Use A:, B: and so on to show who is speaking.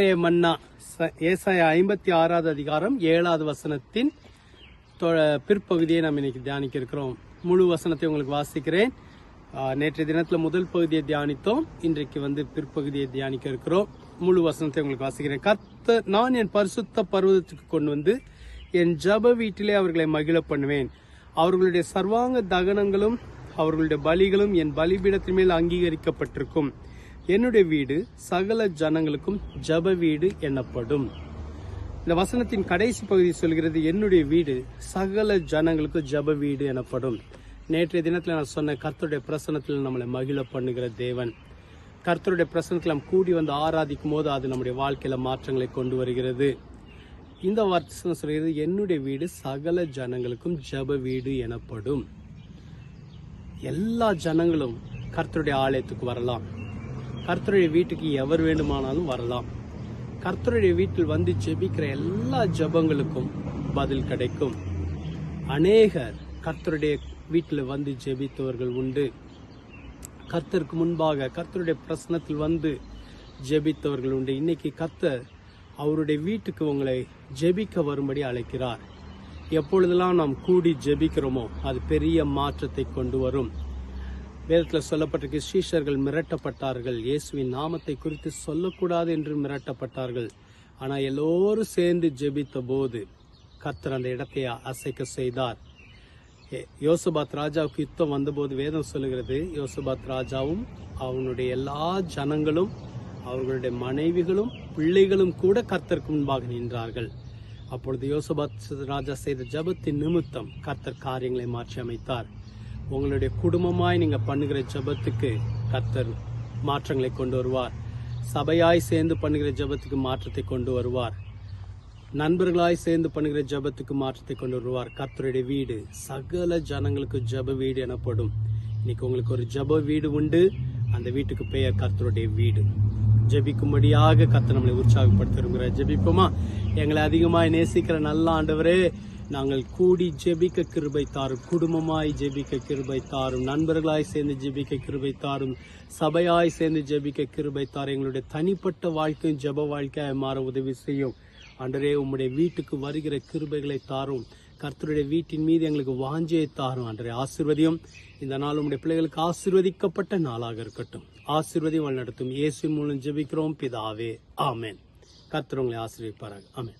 A: நேற்றைய மன்னா ஏசாயா 56வது அதிகாரம் 7வது வசனத்தின் பிற்பகுதியை நாம் இன்னைக்கு தியானிக்க இருக்கிறோம். முழு வசனத்தை உங்களுக்கு வாசிக்கிறேன். நேற்றைய தினத்துல முதல் பகுதியை தியானித்தோம். இன்றைக்கு பிற்பகுதியை தியானிக்க இருக்கிறோம். முழு வசனத்தை உங்களுக்கு வாசிக்கிறேன். நான் என் பரிசுத்த பர்வதத்துக்கு கொண்டு வந்து என் ஜப வீட்டிலே அவர்களை மகிழ பண்ணுவேன். அவர்களுடைய சர்வாங்க தகனங்களும் அவர்களுடைய பலிகளும் என் பலிபீடத்தின் மேல் அங்கீகரிக்கப்பட்டிருக்கும். என்னுடைய வீடு சகல ஜனங்களுக்கும் ஜப வீடு எனப்படும். இந்த வசனத்தின் கடைசி பகுதி சொல்கிறது, என்னுடைய வீடு சகல ஜனங்களுக்கு ஜப வீடு எனப்படும். நேற்றைய தினத்தில் நான் சொன்ன கர்த்தருடைய பிரசனத்தில் நம்மளை மகிழ பண்ணுகிற தேவன். கர்த்தருடைய பிரசனத்தில் நாம் கூடி வந்து ஆராதிக்கும் போது அது நம்முடைய வாழ்க்கையில மாற்றங்களை கொண்டு வருகிறது. இந்த வசனம் சொல்கிறது, என்னுடைய வீடு சகல ஜனங்களுக்கும் ஜப வீடு எனப்படும். எல்லா ஜனங்களும் கர்த்தருடைய ஆலயத்துக்கு வரலாம். கர்த்தருடைய வீட்டுக்கு எவர் வேண்டுமானாலும் வரலாம். கர்த்தருடைய வீட்டில் வந்து ஜெபிக்கிற எல்லா ஜெபங்களுக்கும் பதில் கிடைக்கும். அநேகர் கர்த்தருடைய வீட்டில் வந்து ஜெபித்தவர்கள் உண்டு. கர்த்தருக்கு முன்பாக கர்த்தருடைய பிரசனத்தில் வந்து ஜெபித்தவர்கள் உண்டு. இன்னைக்கு கர்த்தர் அவருடைய வீட்டுக்கு உங்களை ஜெபிக்க வரும்படி அழைக்கிறார். எப்பொழுதெல்லாம் நாம் கூடி ஜெபிக்கிறோமோ அது பெரிய மாற்றத்தை கொண்டு வரும். வேதத்தில் சொல்லப்பட்டிருக்கு, சீஷர்கள் மிரட்டப்பட்டார்கள். இயேசுவின் நாமத்தை குறித்து சொல்லக்கூடாது என்று மிரட்டப்பட்டார்கள். ஆனா எல்லோரும் சேர்ந்து ஜெபித்த போது கர்த்தர் அந்த இடத்தை அசைக்க செய்தார். யோசபாத் ராஜாவுக்கு யுத்தம் வந்தபோது வேதம் சொல்லுகிறது, யோசபாத் ராஜாவும் அவனுடைய எல்லா ஜனங்களும் அவர்களுடைய மனைவிகளும் பிள்ளைகளும் கூட கர்த்தருக்கு முன்பாக நின்றார்கள். அப்பொழுது யோசபாத் ராஜா செய்த ஜபத்தின் நிமித்தம் கர்த்தர் காரியங்களை மாற்றி அமைத்தார். உங்களுடைய குடும்பமாய் நீங்க பண்ணுகிற ஜபத்துக்கு கர்த்தர் மாற்றங்களை கொண்டு வருவார். சபையாய் சேர்ந்து பண்ணுகிற ஜபத்துக்கு மாற்றத்தை கொண்டு வருவார். நண்பர்களாய் சேர்ந்து பண்ணுகிற ஜபத்துக்கு மாற்றத்தை கொண்டு வருவார். கர்த்தருடைய வீடு சகல ஜனங்களுக்கு ஜப வீடு எனப்படும். இன்னைக்கு உங்களுக்கு ஒரு ஜப வீடு உண்டு. அந்த வீட்டுக்கு பெயர் கர்த்தருடைய வீடு. ஜெபிக்கும்படியாக கர்த்தர் நம்மளை உற்சாகப்படுத்த ஜெபிப்போமா? எங்களை அதிகமாய் நேசிக்கிற நல்ல ஆண்டவரே, நாங்கள் கூடி ஜெபிக்க கிருபை தாரும். குடும்பமாய் ஜெபிக்க கிருபை தாரும். நண்பர்களாய் சேர்ந்து ஜெபிக்க கிருபை தாரும். சபையாய் சேர்ந்து ஜெபிக்க கிருபை தாரும். எங்களுடைய தனிப்பட்ட வாழ்க்கையும் ஜெப வாழ்க்கையாய் மாற உதவி செய்யும். ஆண்டவரே, உம்முடைய வீட்டுக்கு வருகிற கிருபைகளை தாரும். கர்த்தருடைய வீட்டின் மீது எங்களுக்கு வாஞ்சியை தாரும். ஆண்டவரே, ஆசீர்வதியும். இந்த நாள் உம்முடைய பிள்ளைகளுக்கு ஆசீர்வதிக்கப்பட்ட நாளாக இருக்கட்டும். ஆசீர்வதியும் வழிநடத்தும். இயேசுவின் மூலம் ஜெபிக்கிறோம் பிதாவே, ஆமென். கர்த்தர் உங்களை ஆசீர்வதிப்பாராக. ஆமென்.